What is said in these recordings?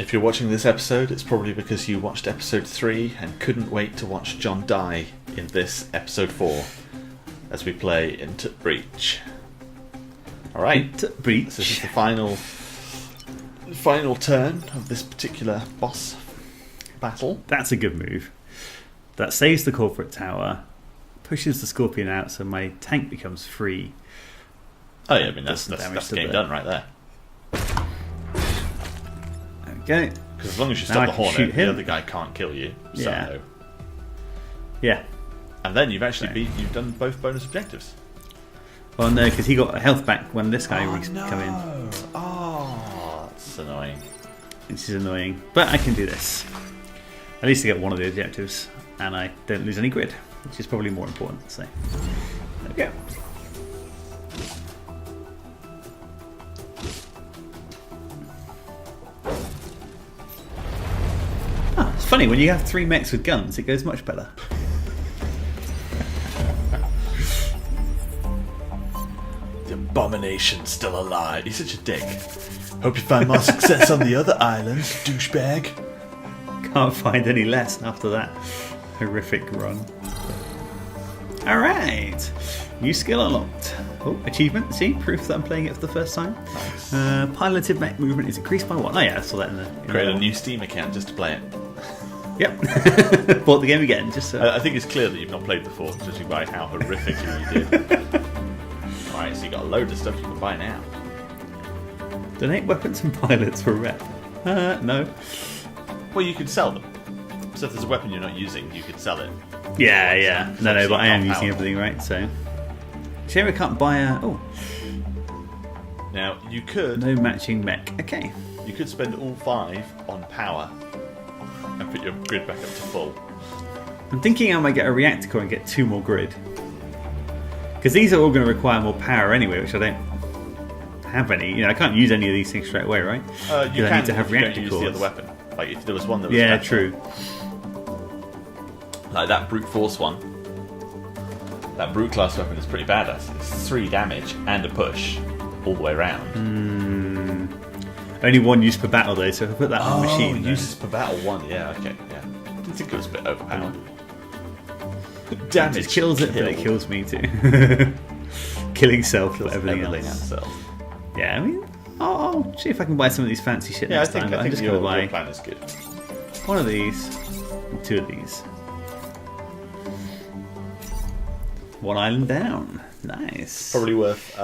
If you're watching this episode, it's probably because you watched episode 3 and couldn't wait to watch John die in this episode 4 as we play into Breach. Alright, so this is the final turn of this particular boss battle. That's a good move. That saves the corporate tower, pushes the Scorpion out so my tank becomes free. Oh yeah, I mean that's the game done right there. Okay. Because as long as you stop the Hornet, the other guy can't kill you. So. Yeah. And then you've actually you've done both bonus objectives. Well, no, because he got a health back when this guy come in. Oh, that's annoying. This is annoying, but I can do this. At least I get one of the objectives, and I don't lose any grid, which is probably more important. So, there we go. It's funny, when you have 3 mechs with guns, it goes much better. The abomination's still alive. He's such a dick. Hope you find more success on the other islands, douchebag. Can't find any less after that horrific run. Alright. New skill unlocked. Oh, achievement. See? Proof that I'm playing it for the first time. Nice. Piloted mech movement is increased by 1. Oh yeah, I saw that in the... Create a new Steam account just to play it. Yep. Bought the game again. Just so. I think it's clear that you've not played before, judging by how horrifically you did. Alright, so you got a load of stuff you can buy now. Donate weapons and pilots for a rep. No. Well, you could sell them. So if there's a weapon you're not using, you could sell it. Yeah. No, but I am using everything, right? So. Shame I can't buy a... Oh. Now, you could... No matching mech. Okay. You could spend all 5 on power and put your grid back up to full. I'm thinking I might get a reactor core and get 2 more grid. Because these are all going to require more power anyway, which I don't have any. You know, I can't use any of these things straight away, right? You can I need to have if you reactor don't use cores. the other weapon. Like if there was one that was yeah, better. True. Like that brute force one. That brute class weapon is pretty badass. It's 3 damage and a push all the way around. Only 1 use per battle though, so if I put that on the machine. Uses per battle 1. Yeah, okay, yeah. I didn't think it was a bit overpowered. Damage It kills it, but it kills me too. Killing self for everything else. Yeah, I mean, I'll see if I can buy some of these fancy shit next time. I think I'm just your going to buy plan is good. 1 of these and 2 of these. 1 island down. Nice. Probably worth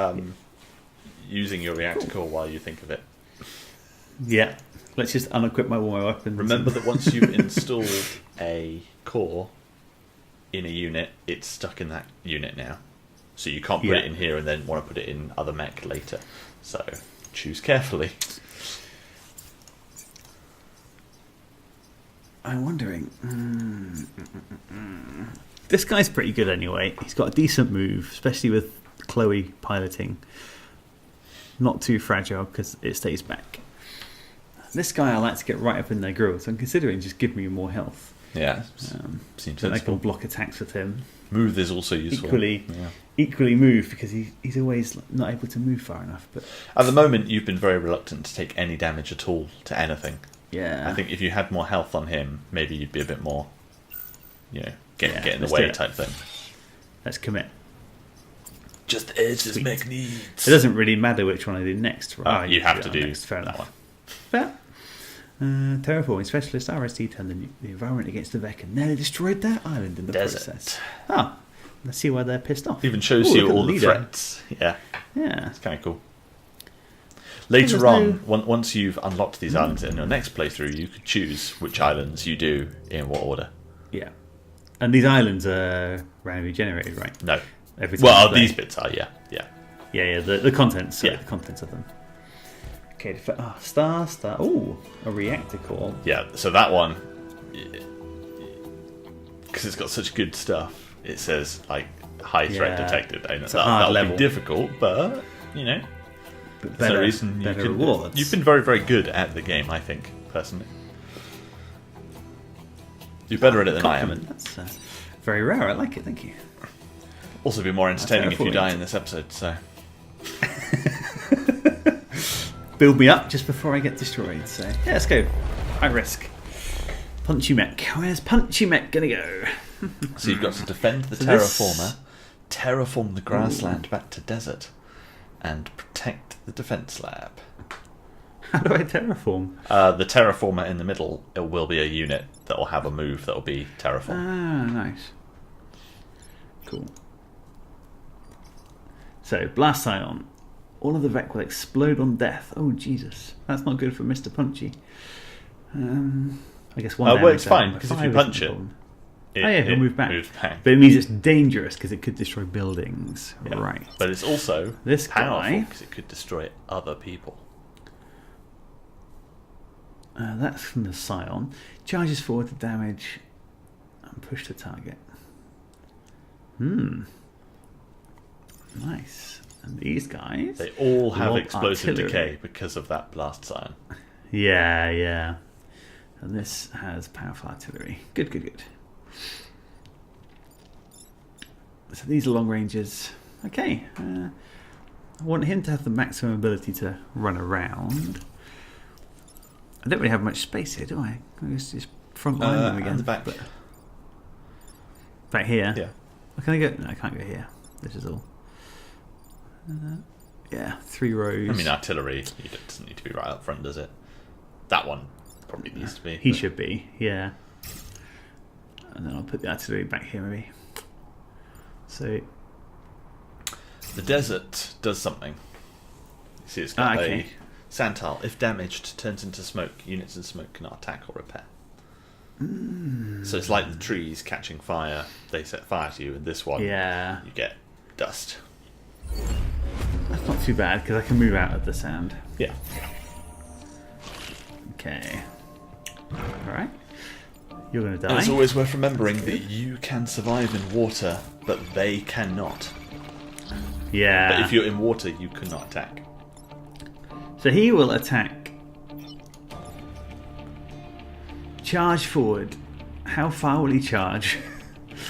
using your reactor core while you think of it. Yeah. Let's just unequip all my weapons. Remember that once you've installed a core in a unit, it's stuck in that unit now. So you can't put it in here and then want to put it in other mech later. So choose carefully. I'm wondering. This guy's pretty good anyway. He's got a decent move, especially with Chloe piloting. Not too fragile because it stays back. This guy I like to get right up in their grill, so I'm considering just giving me more health. Yeah, seems so I can block attacks with him. Move is also useful. Equally move because he's always not able to move far enough. But at the moment, you've been very reluctant to take any damage at all to anything. Yeah, I think if you had more health on him, maybe you'd be a bit more, get in the way type thing. Let's commit. Just the edge this mech needs. It doesn't really matter which one I do next, right? You have to do next. Fair enough. One. But terraforming specialist RST turned the environment against the Vec and nearly destroyed their island in the process. Let's see why they're pissed off. Even shows you all the threats. Yeah, it's kind of cool. Later on, once you've unlocked these islands in your next playthrough, you could choose which islands you do in what order. Yeah, and these islands are randomly generated, right? No. Every time these bits are, yeah. The contents, the contents of them. Okay, star. Ooh, a reactor core. Yeah, so that one, because it's got such good stuff, it says like high threat detected. And that'll be difficult, but But there's no reason you better rewards. You've been very, very good at the game, I think, personally. You're better at it than I am. That's very rare. I like it. Thank you. Also, be more entertaining if you die in this episode. So. Build me up just before I get destroyed. So yeah, let's go. high risk. Punchy Mech. Where's Punchy Mech gonna go? So you've got to defend the So terraformer, terraform the grassland back to desert, and protect the defense lab. How do I terraform? The terraformer in the middle, it will be a unit that will have a move that will be terraform. Ah, nice. Cool. So, Blast Scion. All of the Vec will explode on death. Oh, Jesus. That's not good for Mr. Punchy. I guess one well, it's fine, because if you punch it, he'll move back. moves back. But it means it's dangerous because it could destroy buildings. Yeah. Right. But it's also This powerful guy. because it could destroy other people. That's from the Scion. Charges forward to damage and push the target. Nice. And these guys? They all have want explosive artillery. decay because of that blast sign. Yeah. And this has powerful artillery. Good. So these are long ranges. Okay. I want him to have the maximum ability to run around. I don't really have much space here, do I? I just front line them again. And the back. But back here? Yeah. Can I go? No, I can't go here. This is all. Yeah, 3 rows. I mean, artillery, it doesn't need to be right up front, does it? That one probably needs to be. He should be, yeah. And then I'll put the artillery back here, maybe. So. The desert does something. You see, it's got okay. a sand tile. If damaged, turns into smoke. Units in smoke cannot attack or repair. So it's like the trees catching fire. They set fire to you, and this one, Yeah. you get dust. That's not too bad because I can move out of the sand. Yeah. Okay. Alright. You're going to die. And it's always worth remembering that you can survive in water, but they cannot. Yeah. But if you're in water, you cannot attack. So he will attack. Charge forward. How far will he charge?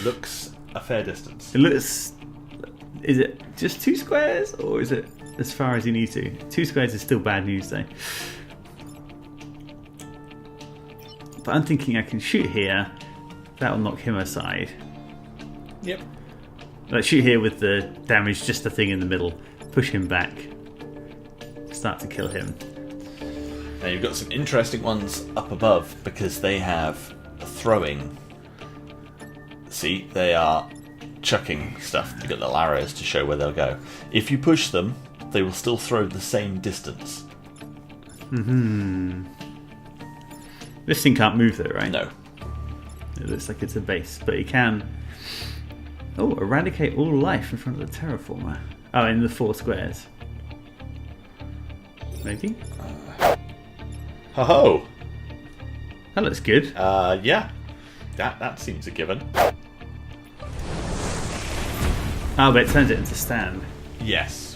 Looks a fair distance. It looks. Is it just 2 squares, or is it as far as you need to? 2 squares is still bad news, though. But I'm thinking I can shoot here. That'll knock him aside. Yep. Like shoot here with the damage, just the thing in the middle. Push him back. Start to kill him. Now you've got some interesting ones up above because they have throwing. See, they are chucking stuff. You've got little arrows to show where they'll go. If you push them, they will still throw the same distance. This thing can't move though, right? No. It looks like it's a base, but he can. Oh, eradicate all life in front of the terraformer. Oh, in the 4 squares. Maybe? Ho-ho! That looks good. Yeah. That seems a given. Oh, but it turns it into stand. Yes.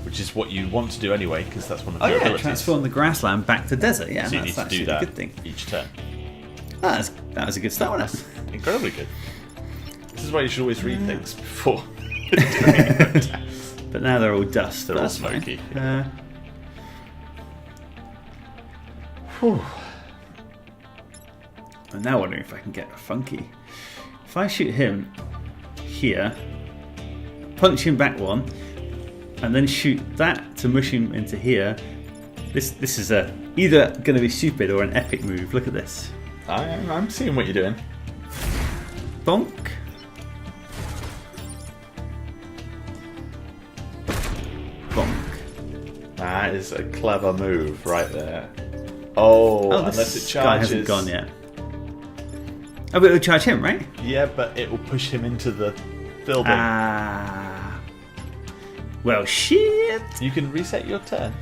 Which is what you want to do anyway, because that's one of Oh your yeah, abilities. transform the grassland back to desert. Yeah, So you that's need to do actually that a good thing. each turn. That was a good start, wasn't it? Incredibly good. This is why you should always read things before. But now they're all dust. They're all That's fine. smoky. Whew. I'm now wondering if I can get a funky. If I shoot him here, punch him back one, and then shoot that to mush him into here, this is either going to be stupid or an epic move. Look at this. I'm seeing what you're doing. Bonk. Bonk. That is a clever move right there. Oh, unless it this charges. guy hasn't gone yet. Oh, but it'll charge him, right? Yeah, but it will push him into the building. Ah. Well, shit. You can reset your turn.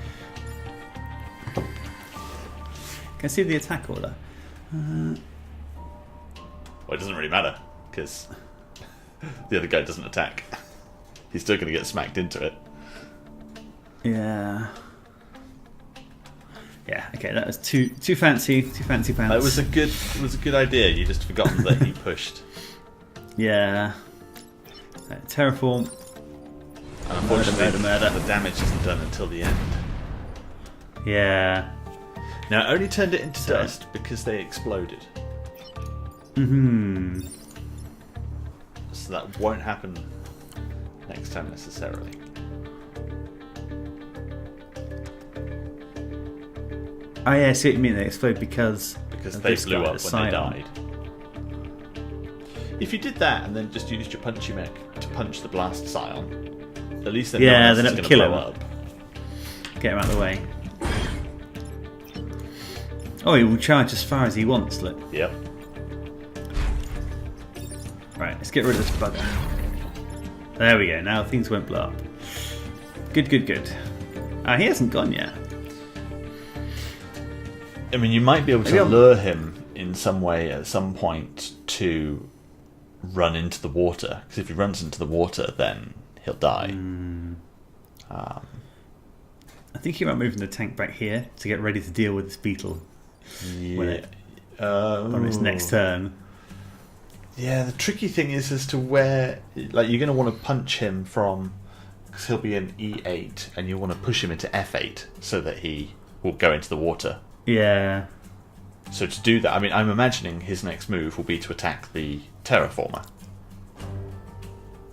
Can I see the attack order? Well, it doesn't really matter, because the other guy doesn't attack. He's still going to get smacked into it. Yeah. Yeah. Okay, that was too fancy. Too fancy pants. It was a good idea. You just forgotten that he pushed. Yeah. Terraform. And unfortunately, Murder. the damage isn't done until the end. Yeah. Now, it only turned it into dust because they exploded. Mm-hmm. So that won't happen next time necessarily. Oh yeah, I see what you mean. They explode because they blew up when they died. If you did that and then just used your punchy mech to punch the blast scion, at least then no one else is going to blow up. Get him out of the way. Oh, he will charge as far as he wants, look. Yep. Right, let's get rid of this bugger. There we go, now things won't blow up. Good, good, good. He hasn't gone yet. I mean, you might be able to lure him in some way at some point to run into the water. Because if he runs into the water, then he'll die. I think he might move the tank back here to get ready to deal with this beetle. Yeah. On its next turn. Yeah, the tricky thing is as to where... Like, you're going to want to punch him from... Because he'll be in E8, and you want to push him into F8 so that he will go into the water. Yeah. So to do that, I mean, I'm imagining his next move will be to attack the terraformer.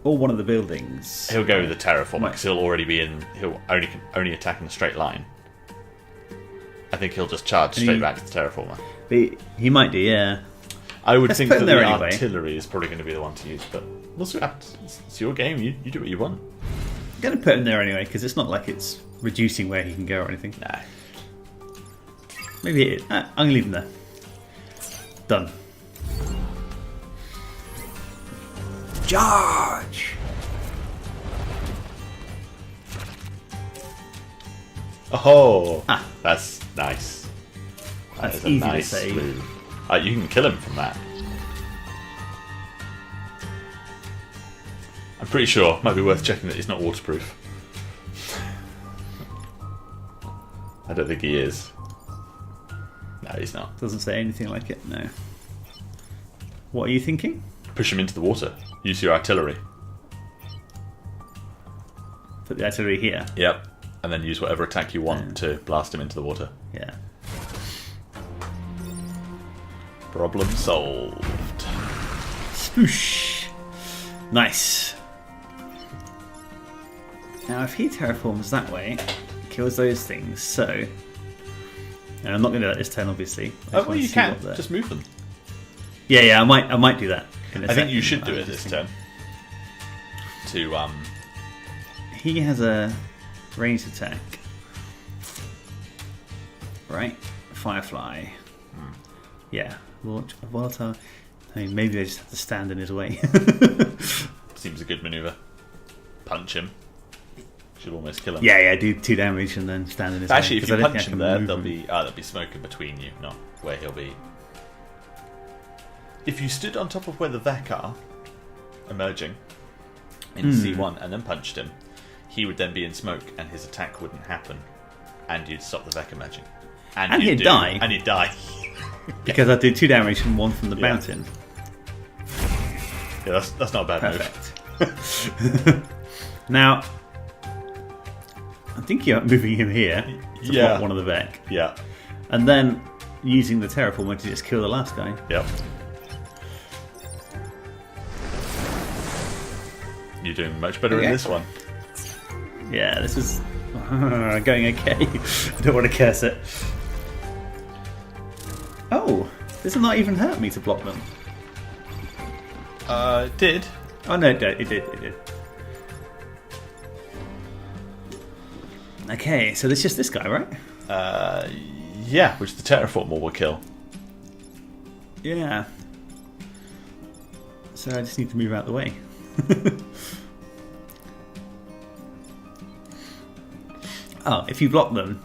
Or one of the buildings. He'll go with the terraformer because he'll already be in... He'll only attack in a straight line. I think he'll just charge straight back to the terraformer. He might do, yeah. I would think that the artillery is probably going to be the one to use, but we'll see what happens. It's your game. You do what you want. I'm going to put him there anyway, because it's not like it's reducing where he can go or anything. Nah. Maybe it is. I'm going to leave him there. Done. Charge! Oh, that's nice. That's easy to say. Move. You can kill him from that. I'm pretty sure it might be worth checking that he's not waterproof. I don't think he is. No, he's not. Doesn't say anything like it, no. What are you thinking? Push him into the water. Use your artillery. Put the artillery here? Yep. And then use whatever attack you want to blast him into the water. Yeah. Problem solved. Spoosh. Nice. Now, if he terraforms that way, kills those things, so... And I'm not going to do that this turn, obviously. Oh, well, you can. Just move them. Yeah, I might do that. I think you should do it this turn. To, He has a ranged attack. Right? Firefly. Yeah. Launch a volatile... I mean, maybe I just have to stand in his way. Seems a good maneuver. Punch him. Should almost kill him. Yeah, do 2 damage and then stand in his way. Actually, if you punch him there, there'll be smoke in between you, not where he'll be. If you stood on top of where the Vec are, emerging, in C1, and then punched him, he would then be in smoke and his attack wouldn't happen. And you'd stop the Vec emerging. And he'd die. And he'd die. Because I did 2 damage from 1 from the mountain. Yeah, that's not a bad move. Now, I'm thinking about moving him here to block one of the Vec. Yeah. And then using the terraformer to just kill the last guy. Yep. You're doing much better in this one. Yeah, this is going okay. I don't want to curse it. Oh, this will not even hurt me to block them. It did. Oh no, it did. Okay, so it's just this guy, right? Yeah, which the terraformer will kill. Yeah. So I just need to move out of the way. Oh, if you block them,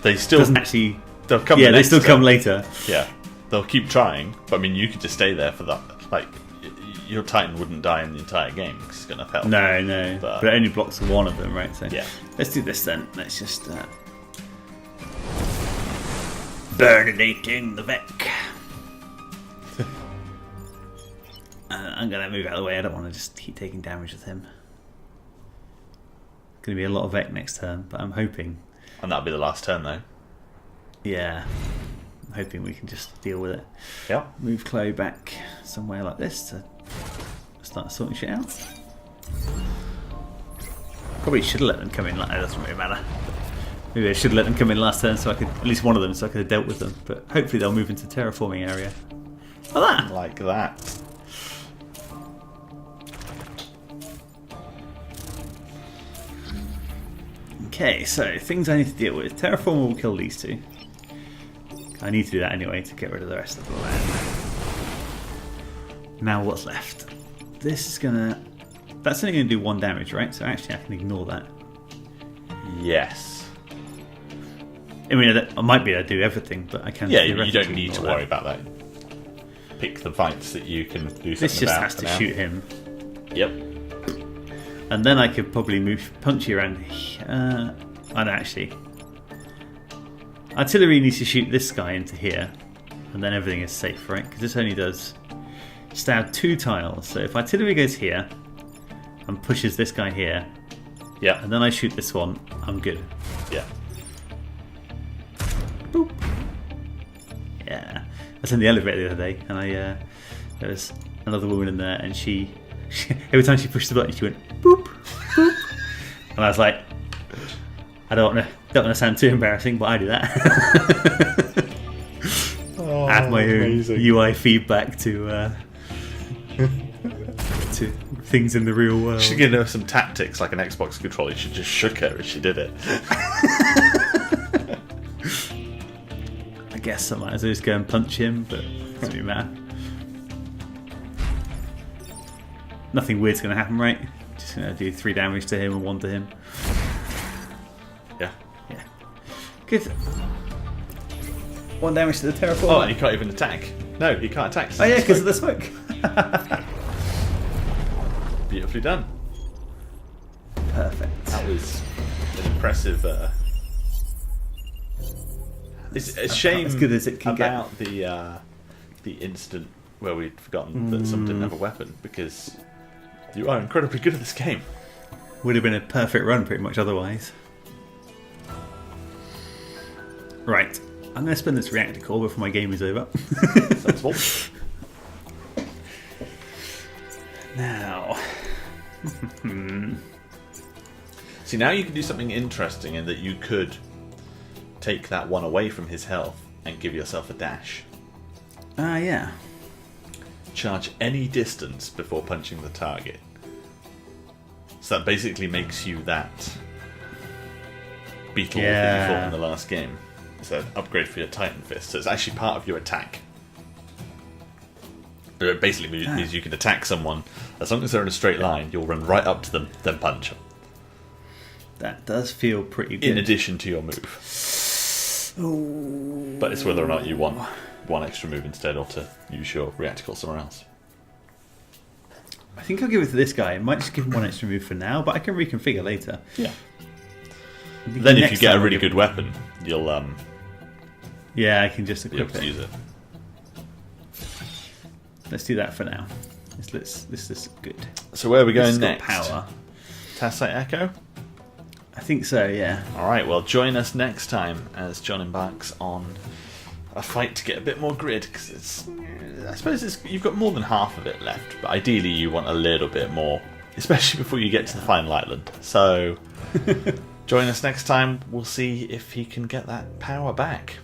they still doesn't actually. They'll come. Yeah, they still come later. Yeah, they'll keep trying. But I mean, you could just stay there for that. Like, your Titan wouldn't die in the entire game because it's got enough health. No, but it only blocks one of them, right? So yeah, let's do this then. Let's just burninating the Vec. I'm gonna move out of the way. I don't want to just keep taking damage with him. Going to be a lot of Vec next turn, but I'm hoping. And that'll be the last turn, though. Yeah. I'm hoping we can just deal with it. Yep. Move Chloe back somewhere like this to start sorting shit out. Probably should have let them come in. Like, that doesn't really matter. Maybe I should have let them come in last turn, so I could, at least one of them, so I could have dealt with them. But hopefully they'll move into terraforming area. Like that. Like that. Okay, so things I need to deal with. Terraformer will kill these two. I need to do that anyway to get rid of the rest of the land. Now what's left? This is gonna... That's only gonna do 1 damage, right? So actually I can ignore that. Yes. I mean, I might be able to do everything, but I can... Yeah, you don't need to ignore worry about that. Pick the fights that you can do something about. This just has to shoot him. Yep. And then I could probably move Punchy around. Oh no, actually. Artillery needs to shoot this guy into here. And then everything is safe, right? Because this only does stab 2 tiles. So if artillery goes here and pushes this guy here, yeah, and then I shoot this one, I'm good. Yeah. Boop. Yeah. I was in the elevator the other day, and there was another woman in there, and she every time she pushed the button, she went boop, boop, and I was like, I don't want to sound too embarrassing, but I do that. Add my own UI feedback to things in the real world. She should give her some tactics like an Xbox controller. She just shook her as she did it. I guess I might as well just go and punch him, but it doesn't really matter. Nothing weird's going to happen, right? Just going to do 3 damage to him and 1 to him. Yeah. Yeah. Good. 1 damage to the terraformer. Oh, and he can't even attack. No, he can't attack. Oh yeah, because of the smoke. Beautifully done. Perfect. That was an impressive... It's a shame as good as it can about the instant where we'd forgotten that some didn't have a weapon, because you are incredibly good at this game. Would have been a perfect run pretty much otherwise. Right. I'm going to spend this reactor core before my game is over. Sensible. Now. See, now you can do something interesting in that you could take that one away from his health and give yourself a dash. Yeah. Charge any distance before punching the target. So that basically makes you that beetle that you fought in the last game. It's an upgrade for your Titan Fist, so it's actually part of your attack. But it basically means you can attack someone, as long as they're in a straight line, you'll run right up to them, then punch them. That does feel pretty good. In addition to your move. Ooh. But it's whether or not you want 1 extra move instead, or to use your reactor core somewhere else. I think I'll give it to this guy. I might just give him 1 extra move for now, but I can reconfigure later. Yeah. Then if you get a really good weapon, you'll yeah, I can just equip it. Use it. Let's do that for now. This is good. So where are we going next? Power. Tassite Echo? I think so, yeah. Alright, well join us next time as John embarks on a fight to get a bit more grid, because I suppose you've got more than half of it left, but ideally you want a little bit more, especially before you get to the final island. So join us next time, we'll see if he can get that power back.